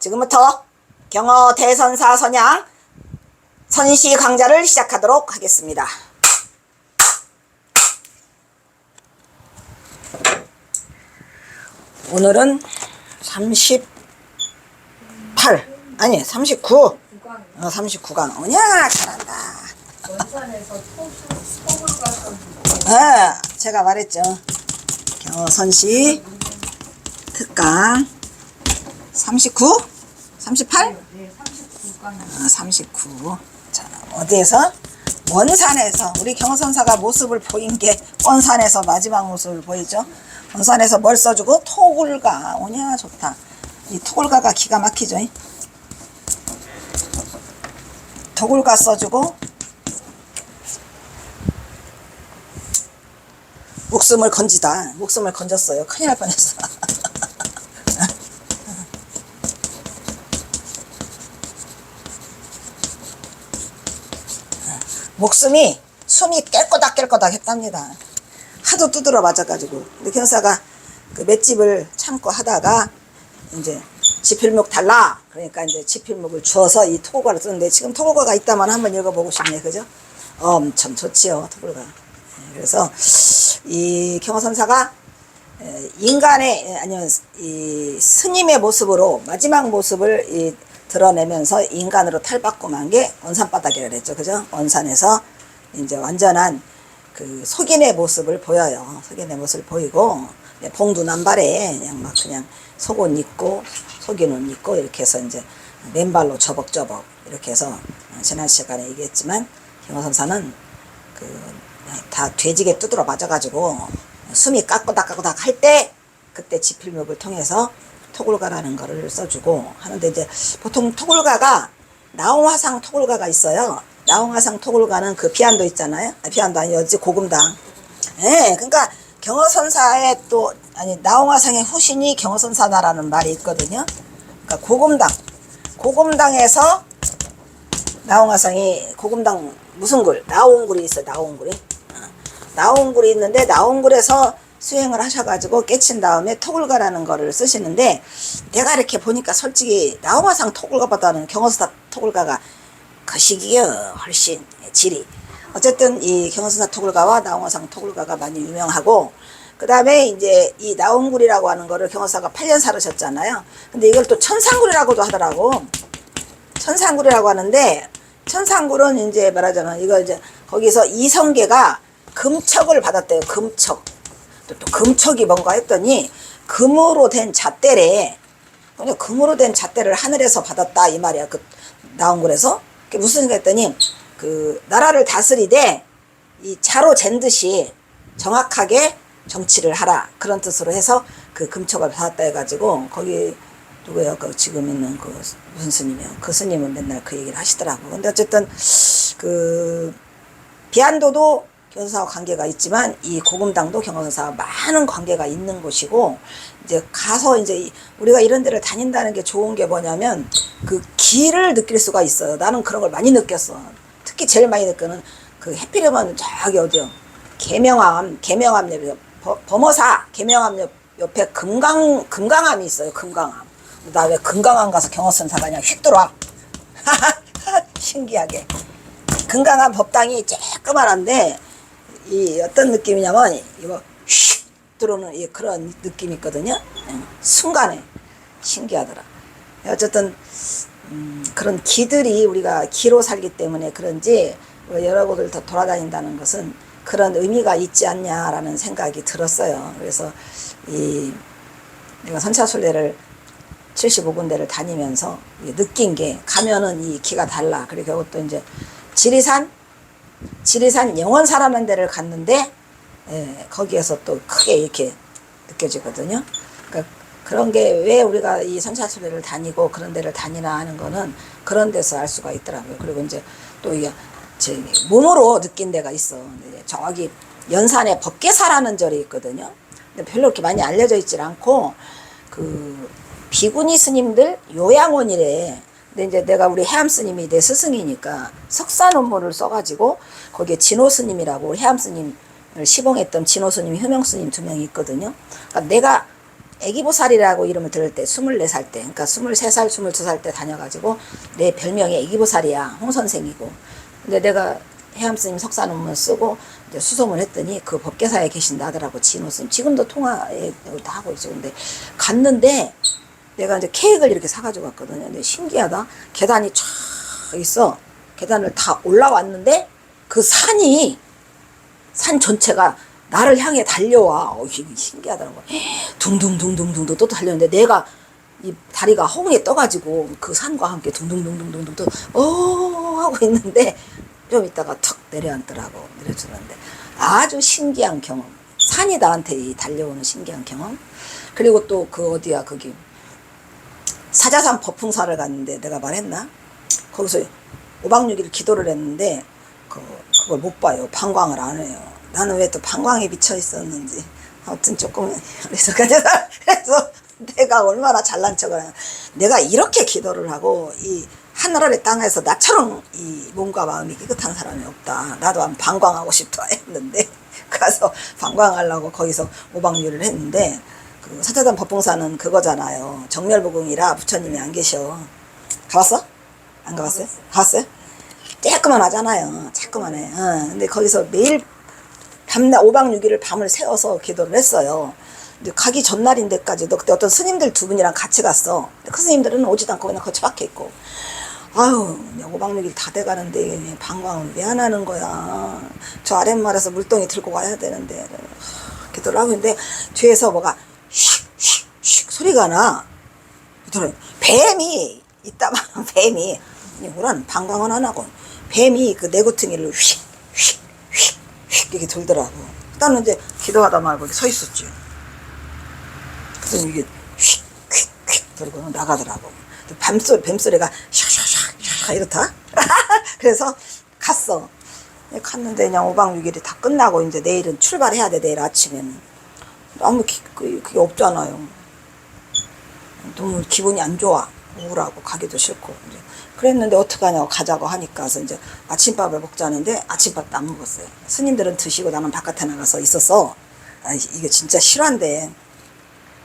지금부터 경어 대선사 선양 선시 강좌를 시작하도록 하겠습니다. 오늘은 39 39강. 오냐 잘한다. 원산에서 톡을 갔던 제가 말했죠. 경어 선시 특강 39? 38? 네, 39강. 39. 자, 어디에서? 원산에서 우리 경선사가 모습을 보인 게 원산에서 마지막 모습을 보이죠. 원산에서 뭘 써주고 토굴가. 오냐 좋다. 이 토굴가가 기가 막히죠. 토굴가 써주고 목숨을 건지다. 목숨을 건졌어요. 큰일 날 뻔했어. 숨이 깰거닥 했답니다. 하도 두드러 맞아가지고. 근데 경사가 그 맷집을 참고 하다가 이제 지필목 달라. 그러니까 이제 지필목을 주어서 이 토굴가를 쓰는데 지금 토굴가가 있다만 한번 읽어보고 싶네. 그죠? 엄청 좋지요. 토굴가. 그래서 이 경어선사가 인간의 아니면 이 스님의 모습으로 마지막 모습을 드러내면서 인간으로 탈바꿈한 게 원산바닥이라 그랬죠. 그죠? 원산에서 이제 완전한 그 속인의 모습을 보여요. 속인의 모습을 보이고, 봉두남발에 그냥 속옷 입고, 속인 옷 입고, 이렇게 해서 이제 맨발로 저벅저벅, 이렇게 해서 지난 시간에 얘기했지만, 경어선사는 다 돼지게 두드러 맞아가지고, 숨이 까꼬닥 할 때, 그때 지필목을 통해서 토굴가라는 거를 써주고 하는데, 이제 보통 토굴가가 나홍화상 토굴가가 있어요. 나홍화상 토굴가는 그 비안도 있잖아요. 비안도 아니었지, 고금당. 그러니까 경어선사의 나홍화상의 후신이 경어선사다라는 말이 있거든요. 그러니까 고금당에서 나홍화상이 고금당 무슨 굴? 나홍굴이 있어. 나홍굴이 있는데 나홍굴에서 수행을 하셔가지고 깨친 다음에 토굴가라는 거를 쓰시는데, 내가 이렇게 보니까 솔직히 나홍화상 토굴가보다는 경어선사 토굴가가 거시기요. 훨씬 질이. 어쨌든 이 경어선사 토굴가와 나홍화상 토굴가가 많이 유명하고, 그 다음에 이제 이 나홍굴이라고 하는 거를 경어선사가 8년 살으셨잖아요. 근데 이걸 또 천상굴이라고도 하더라고. 천상굴이라고 하는데, 천상굴은 이제 말하자면 이거 이제 거기서 이성계가 금척을 받았대요. 금척. 또 금척이 뭔가 했더니 금으로 된 잣대래. 금으로 된 잣대를 하늘에서 받았다 이 말이야. 그 나홍굴에서. 그게 무슨 생각 했더니 그 나라를 다스리되 이 자로 잰 듯이 정확하게 정치를 하라, 그런 뜻으로 해서 그 금척을 받았다 해가지고, 거기 누구예요? 그 지금 있는 그 무슨 스님이요? 그 스님은 맨날 그 얘기를 하시더라고. 근데 어쨌든 그 비안도도 경어선사와 관계가 있지만 이 고금당도 경어선사와 많은 관계가 있는 곳이고, 이제 가서 이제 우리가 이런 데를 다닌다는 게 좋은 게 뭐냐면 그 기를 느낄 수가 있어요. 나는 그런 걸 많이 느꼈어. 특히 제일 많이 느끼는 그 해피름은 저기 어디요? 계명암 범어사 계명암 옆에 금강암이 있어요. 금강암. 나 왜 금강암 가서 경어선사가 그냥 휙 들어와. 신기하게. 금강암 법당이 조그만한데 이 어떤 느낌이냐면 이거 휙 들어오는 이 그런 느낌이 있거든요. 순간에 신기하더라. 어쨌든 그런 기들이 우리가 기로 살기 때문에 그런지 여러 곳을 더 돌아다닌다는 것은 그런 의미가 있지 않냐라는 생각이 들었어요. 그래서 내가 선차순례를 75군데를 다니면서 느낀 게, 가면은 이 기가 달라. 그리고 또 이제 지리산 영원사라는 데를 갔는데, 거기에서 또 크게 이렇게 느껴지거든요. 그러니까 그런 게 왜 우리가 이 선차순례를 다니고 그런 데를 다니나 하는 거는 그런 데서 알 수가 있더라고요. 그리고 이제 또 이게 제 몸으로 느낀 데가 있어. 저기 연산에 법계사라는 절이 있거든요. 근데 별로 그렇게 많이 알려져 있질 않고, 그 비구니 스님들 요양원이래. 근데 이제 내가 우리 해암 스님이 내 스승이니까 석사 논문을 써가지고 거기에 진호 스님이라고 해암 스님을 시봉했던 진호 스님, 효명 스님 2명이 있거든요. 그러니까 내가 애기보살이라고 이름을 들을 때 24살 때, 그러니까 23살, 22살 때 다녀가지고 내 별명이 애기보살이야. 홍 선생이고. 근데 내가 해암스님 석사 논문 쓰고 이제 수송을 했더니 그 법계사에 계신다 하더라고. 진호 스님. 지금도 통화에 다 하고 있어. 근데 갔는데 내가 이제 케이크를 이렇게 사가지고 갔거든요. 근데 신기하다. 계단이 쫙 있어. 계단을 다 올라왔는데 그 산이, 산 전체가 나를 향해 달려와. 신기하더라고. 둥둥둥둥둥 또 달렸는데 내가 이 다리가 허공에 떠가지고 그 산과 함께 둥둥둥둥둥둥 또 하고 있는데 좀 있다가 턱 내려앉더라고. 내려주는데 아주 신기한 경험. 산이 나한테 달려오는 신기한 경험. 그리고 또 그 어디야 거기 사자산 법풍사를 갔는데 내가 말했나? 거기서 5박 6일 기도를 했는데 그걸 못 봐요. 방광을 안 해요. 나는 왜 또 방광에 미쳐 있었는지. 아무튼 조금 그래서 내가 얼마나 잘난 척을 하냐. 내가 이렇게 기도를 하고 이 하늘아래 땅에서 나처럼 이 몸과 마음이 깨끗한 사람이 없다. 나도 한번 방광하고 싶다 했는데 가서 방광하려고 거기서 5박 6일을 했는데 그 사자단 법봉사는 그거잖아요. 정멸부궁이라 부처님이 안 계셔. 가봤어? 안 가봤어요? 가봤어요? 쬐끄만 하잖아요. 쬐끄만해. 근데 거기서 매일 밤낮 5박 6일을 밤을 새워서 기도를 했어요. 근데 가기 전날인데까지 그때 어떤 스님들 두 분이랑 같이 갔어. 그 스님들은 오지도 않고 그냥 거치 박혀 있고. 아유, 5박 6일 다 돼가는데 방광을 왜 안 하는 거야. 저 아랫말에서 물동이 들고 와야 되는데. 기도를 하고 있는데 뒤에서 뭐가 슉슉슉 소리가 나. 뱀이 있다만 뱀이 우란 방광은 안 하고 뱀이 그 내구퉁이를 휙휙휙휙 이렇게 돌더라고. 나는 이제 기도하다 말고 이렇게 서 있었지. 그래서 이게 휙휙휙 돌고 나가더라고. 뱀소리가 샤샤샤 이렇다. 그래서 갔어. 갔는데 그냥 5박 6일이 다 끝나고 이제 내일은 출발해야 돼. 내일 아침에는. 아무 그게 없잖아요. 너무 기분이 안 좋아. 우울하고 가기도 싫고. 이제 그랬는데 어떡하냐고 가자고 하니까 그래서 이제 아침밥을 먹자는데 아침밥도 안 먹었어요. 스님들은 드시고 나는 바깥에 나가서 있었어. 이게 진짜 실화인데.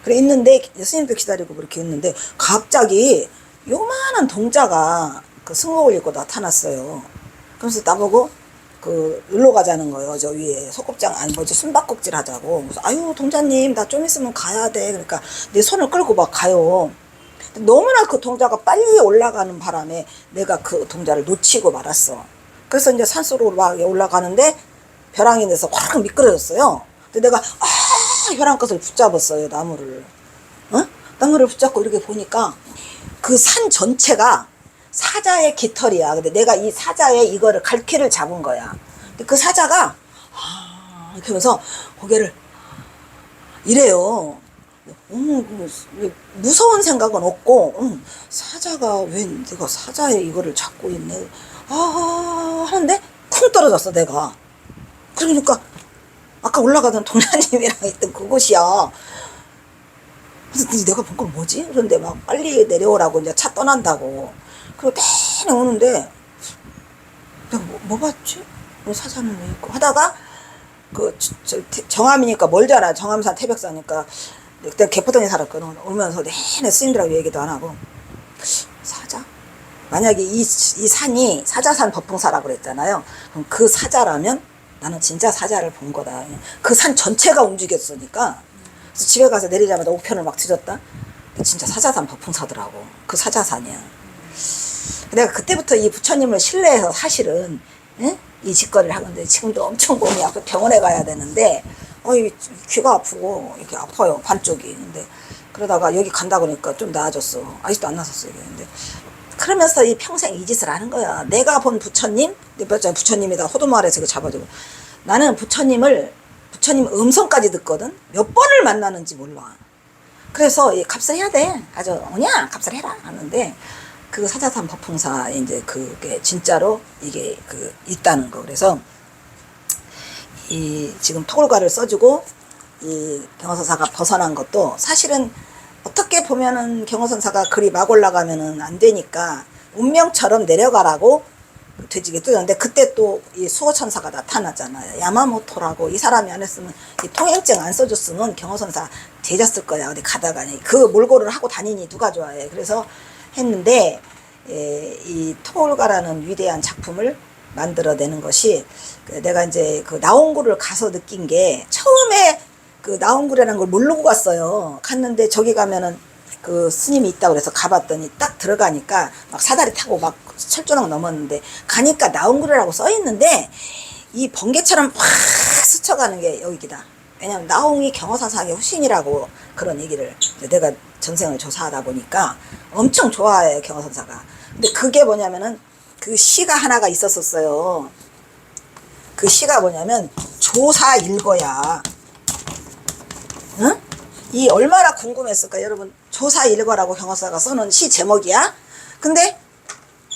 그래 있는데 스님도 기다리고 그렇게 있는데 갑자기 요만한 동자가 그 승복을 입고 나타났어요. 그래서 나보고 그 놀러 가자는 거예요. 저 위에 소꿉장 아니 뭐지 숨바꼭질 하자고. 그래서 아유 동자님 나 좀 있으면 가야 돼. 그러니까 내 손을 끌고 막 가요. 너무나 그 동자가 빨리 올라가는 바람에 내가 그 동자를 놓치고 말았어. 그래서 이제 산속으로 막 올라가는데 벼랑이 돼서 확 미끄러졌어요. 근데 내가 벼랑끝을 붙잡았어요. 나무를. 나무를 붙잡고 이렇게 보니까 그 산 전체가 사자의 깃털이야. 근데 내가 이 사자의 이거를 갈퀴를 잡은 거야. 근데 그 사자가 이렇게 하면서 고개를 이래요. 무서운 생각은 없고 사자가 왜 내가 사자의 이거를 잡고 있네 하는데 쿵 떨어졌어 내가. 그러니까 아까 올라가던 동자님이랑 있던 그곳이야. 그래서 내가 본 건 뭐지? 그런데 막 빨리 내려오라고 이제 차 떠난다고. 그리고 내내 오는데 내가 뭐 봤지? 사자는 왜 있고 하다가 정암이니까 멀잖아. 정암산 태백산이니까 내가 개포동에 살았거든. 오면서 내내 스님들하고 얘기도 안 하고 사자? 만약에 이 산이 사자산 법풍사라고 그랬잖아요. 그럼 그 사자라면 나는 진짜 사자를 본 거다. 그 산 전체가 움직였으니까. 그래서 집에 가서 내리자마자 우편을 막 뒤졌다. 진짜 사자산 법풍사더라고. 그 사자산이야. 내가 그때부터 이 부처님을 신뢰해서 사실은 이 짓거리를 하는데 지금도 엄청 몸이 아파 병원에 가야 되는데 귀가 아프고 이렇게 아파요 반쪽이. 근데 그러다가 여기 간다 그러니까 좀 나아졌어. 아직도 안 나섰어요. 근데 그러면서 이 평생 이 짓을 하는 거야. 내가 본 부처님, 부처님이다 호두마을에서 잡아주고 나는 부처님 음성까지 듣거든. 몇 번을 만나는지 몰라. 그래서 값을 해야 돼. 아주 오냐 값을 해라 하는데 그 사자산 법풍사 이제 그게 진짜로 이게 있다는 거. 그래서 이 지금 토굴가를 써주고 이 경허선사가 벗어난 것도 사실은 어떻게 보면은 경허선사가 그리 막 올라가면은 안 되니까 운명처럼 내려가라고 돼지게 뜯었는데 그때 또 이 수호천사가 나타나잖아요. 야마모토라고 이 사람이 안 했으면 이 통행증 안 써줬으면 경호선사 되졌을 거야. 어디 가다가 그 몰골을 하고 다니니 누가 좋아해. 그래서 했는데 이 토올가라는 위대한 작품을 만들어내는 것이 내가 이제 그 나온구를 가서 느낀 게 처음에 그 나온구라는 걸 모르고 갔어요. 갔는데 저기 가면은 그 스님이 있다고 그래서 가봤더니 딱 들어가니까 막 사다리 타고 막 철조망 넘었는데 가니까 나온구라고 써있는데 이 번개처럼 확 스쳐가는 게 여기다. 왜냐면 나홍이 경허사상의 후신이라고 그런 얘기를 내가 전생을 조사하다 보니까 엄청 좋아해요 경허선사가. 근데 그게 뭐냐면은 그 시가 하나가 있었었어요. 그 시가 뭐냐면 조사일거야. 응? 이 얼마나 궁금했을까 여러분. 조사일거라고 경허사가 써놓은 시 제목이야. 근데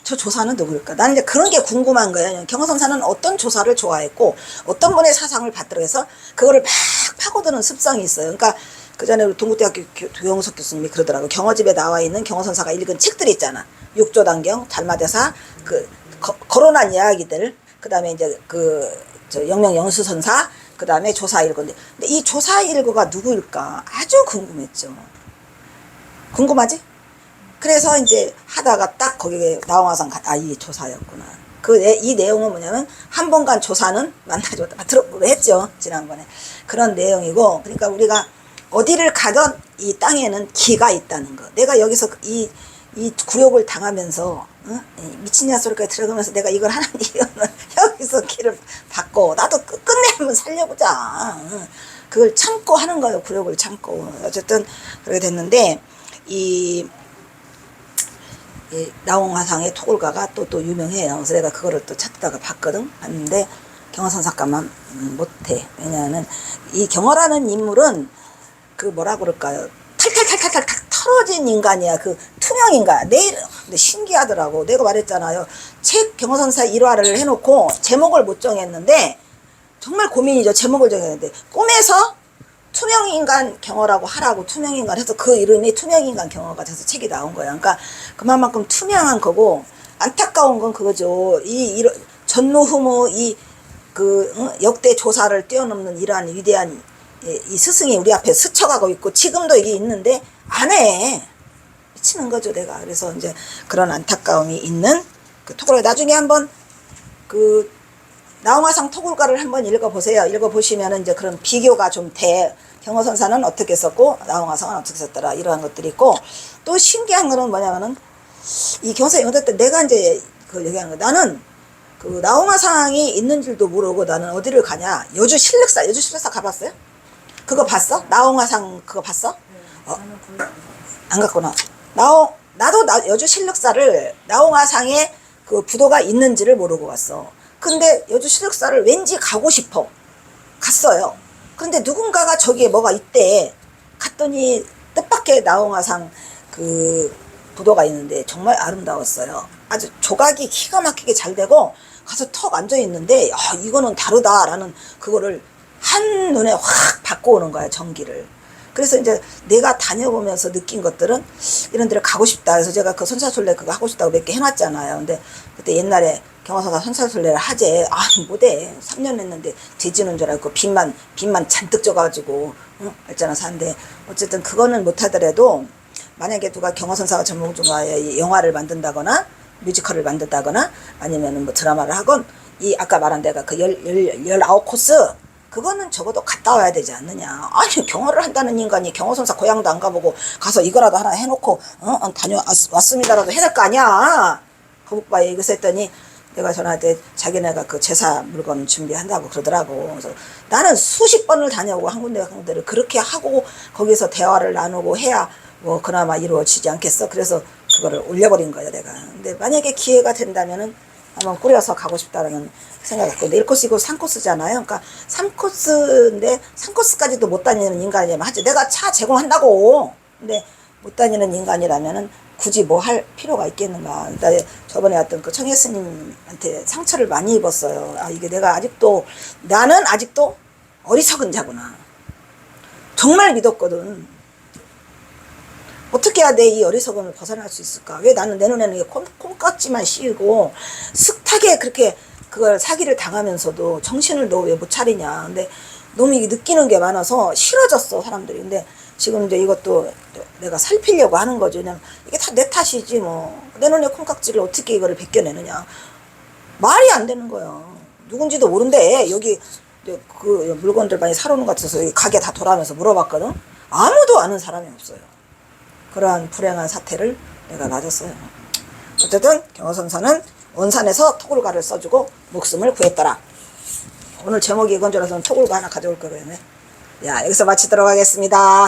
저 조사는 누구일까? 나는 이제 그런 게 궁금한 거예요. 경허선사는 어떤 조사를 좋아했고 어떤 분의 사상을 받들어 해서 그거를 막 파고드는 습성이 있어요. 그러니까 그 전에 동국대학교 도영석 교수님이 그러더라고요. 경허집에 나와 있는 경허선사가 읽은 책들이 있잖아. 육조단경, 달마대사, 거론한 이야기들, 그 다음에 이제 영명영수선사, 그 다음에 조사일거인데, 근데 이 조사일거가 누구일까? 아주 궁금했죠. 궁금하지? 그래서 이제 하다가 딱 거기에 나홍화상 이 조사였구나. 이 내용은 뭐냐면 한 번간 조사는 만나줬다. 했죠 지난번에. 그런 내용이고, 그러니까 우리가 어디를 가던 이 땅에는 기가 있다는 거. 내가 여기서 이 굴욕을 당하면서 미친년 소리까지 들어가면서 내가 이걸 하는 이유는 여기서 기를 받고 나도 끝내 한번 살려보자. 그걸 참고 하는 거예요. 굴욕을 참고. 어쨌든 그렇게 됐는데 이 나홍화상의 토굴가가 또 유명해요. 그래서 내가 그거를 또 찾다가 봤는데 경허선사가만 못해. 왜냐하면 이 경허라는 인물은 그 뭐라 그럴까요? 탈탈탈탈탈 털어진 인간이야. 그 투명 인간. 근데 신기하더라고. 내가 말했잖아요. 책 경허선사 1화를 해놓고 제목을 못 정했는데 정말 고민이죠. 제목을 정했는데 꿈에서 투명인간 경허라고 하라고 투명인간 해서 그 이름이 투명인간 경허가 돼서 책이 나온 거야. 그러니까 그만큼 투명한 거고 안타까운 건 그거죠. 전노후무 역대 조사를 뛰어넘는 이러한 위대한 이 스승이 우리 앞에 스쳐가고 있고 지금도 이게 있는데 안 해. 미치는 거죠 내가. 그래서 이제 그런 안타까움이 있는 그 토굴가. 나중에 한번 그 나홍화상 토굴가를 한번 읽어보세요. 읽어보시면은 이제 그런 비교가 좀 돼. 경허선사는 어떻게 썼고 나홍화상은 어떻게 썼더라 이러한 것들이 있고, 또 신기한 거는 뭐냐면은 이 경허선사 영대 때 내가 이제 그걸 얘기하는 거. 나는 그 나홍화상이 있는 줄도 모르고 나는 어디를 가냐. 여주 신력사 가봤어요? 그거 봤어? 나홍화상 그거 봤어? 안 갔구나. 나도 여주 신력사를 나홍화상에 그 부도가 있는지를 모르고 갔어. 근데 여주 신력사를 왠지 가고 싶어. 갔어요. 근데 누군가가 저기에 뭐가 있대. 갔더니 뜻밖의 나홍화상 그 부도가 있는데 정말 아름다웠어요. 아주 조각이 기가 막히게 잘 되고 가서 턱 앉아 있는데 이거는 다르다라는 그거를 한눈에 확 받고 오는 거야, 전기를. 그래서 이제 내가 다녀보면서 느낀 것들은 이런 데를 가고 싶다. 그래서 제가 그 선사술래 그거 하고 싶다고 몇 개 해놨잖아요. 근데 그때 옛날에 경허선사 선사술래를 하재. 못해. 3년 했는데 돼지는 줄 알고 빚만 잔뜩 져가지고 알잖아 사는데, 어쨌든 그거는 못하더라도 만약에 누가 경허선사가 전문 중화에 영화를 만든다거나 뮤지컬을 만든다거나 아니면 뭐 드라마를 하건 이 아까 말한 데가 그 19코스 그거는 적어도 갔다 와야 되지 않느냐. 아니 경허를 한다는 인간이 경허선사 고향도 안 가보고 가서 이거라도 하나 해놓고 다녀왔습니다라도 해야 될 거 아니야. 거북바에 이것을 했더니 내가 전화할 자기네가 그 제사 물건 준비한다고 그러더라고. 그래서 나는 수십 번을 다녀오고 한 군데를 그렇게 하고 거기서 대화를 나누고 해야 뭐 그나마 이루어지지 않겠어. 그래서 그거를 올려버린 거예요 내가. 근데 만약에 기회가 된다면은 한번 꾸려서 가고 싶다라는 생각을 갖고, 1코스이고 3코스잖아요. 그러니까 3코스인데 3코스까지도 못 다니는 인간이라면 하지. 내가 차 제공한다고. 근데 못 다니는 인간이라면은 굳이 뭐 할 필요가 있겠는가. 저번에 왔던 그 청해 스님한테 상처를 많이 입었어요. 이게 나는 아직도 어리석은 자구나. 정말 믿었거든. 어떻게 해야 내 이 어리석음을 벗어날 수 있을까? 왜 나는 내 눈에는 이게 콩깍지만 씌이고 숱하게 그렇게 그걸 사기를 당하면서도 정신을 너 왜 못 차리냐. 근데 너무 이게 느끼는 게 많아서 싫어졌어, 사람들이. 근데 지금 이제 이것도 내가 살피려고 하는 거지. 그냥 이게 다 내 탓이지 뭐. 내 눈에 콩깍지를 어떻게 이거를 벗겨내느냐. 말이 안 되는 거야. 누군지도 모른대. 여기 그 물건들 많이 사러 오는 것 같아서 여기 가게 다 돌아가면서 물어봤거든. 아무도 아는 사람이 없어요. 그러한 불행한 사태를 내가 맞았어요. 어쨌든 경호선사는 원산에서 토굴가를 써주고 목숨을 구했더라. 오늘 제목이 이건 줄 알아서 토굴가 하나 가져올 거예요. 야, 여기서 마치도록 하겠습니다.